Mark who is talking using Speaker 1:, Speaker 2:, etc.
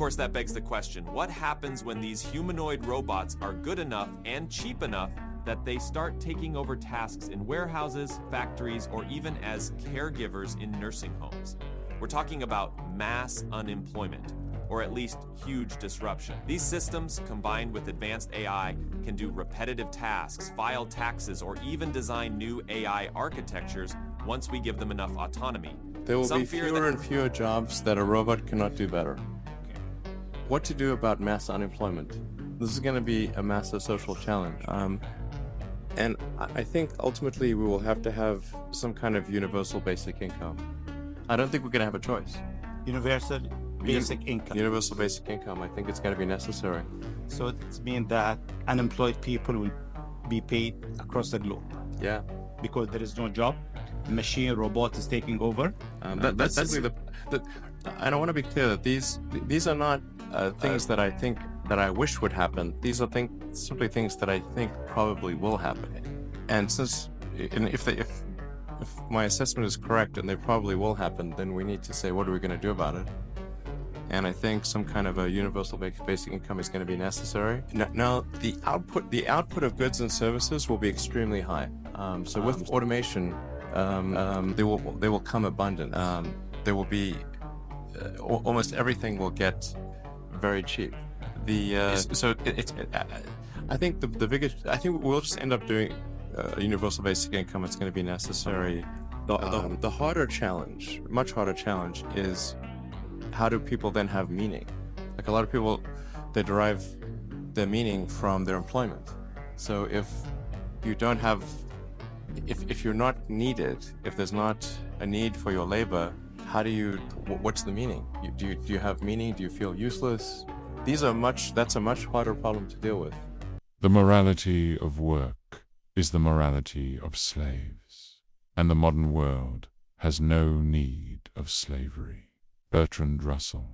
Speaker 1: course, that begs the question, what happens when these humanoid robots are good enough and cheap enough that they start taking over tasks in warehouses, factories, or even as caregivers in nursing homes? We're talking about mass unemployment, or at least huge disruption. These systems, combined with advanced AI, can do repetitive tasks, file taxes, or even design new AI architectures once we give them enough autonomy.
Speaker 2: There will be fewer and fewer jobs that a robot cannot do better. What to do about mass unemployment? This is going to be a massive social challenge. And I think ultimately we will have to have some kind of universal basic income. I don't think we're going to have a choice.
Speaker 3: Universal basic income.
Speaker 2: Universal basic income. I think it's going to be necessary.
Speaker 3: So it means that unemployed people will be paid across the globe.
Speaker 2: Yeah.
Speaker 3: Because there is no job. Machine robot is taking over.
Speaker 2: That's simply and I want to be clear that these are not things that I think that I wish would happen. These are simply things that I think probably will happen. And if my assessment is correct and they probably will happen, then we need to say, what are we going to do about it? And I think some kind of a universal basic income is going to be necessary. Now, the output of goods and services will be extremely high. So with automation, they will come abundant. There will be almost everything will get very cheap. I think the biggest. I think we'll just end up doing a universal basic income. It's going to be necessary. The harder challenge, much harder challenge, is how do people then have meaning? Like a lot of people, they derive their meaning from their employment. So if you don't have, if you're not needed, if there's not a need for your labor, what's the meaning? Do you have meaning? Do you feel useless? That's a much harder problem to deal with.
Speaker 4: The morality of work is the morality of slaves, and the modern world has no need of slavery. Bertrand Russell.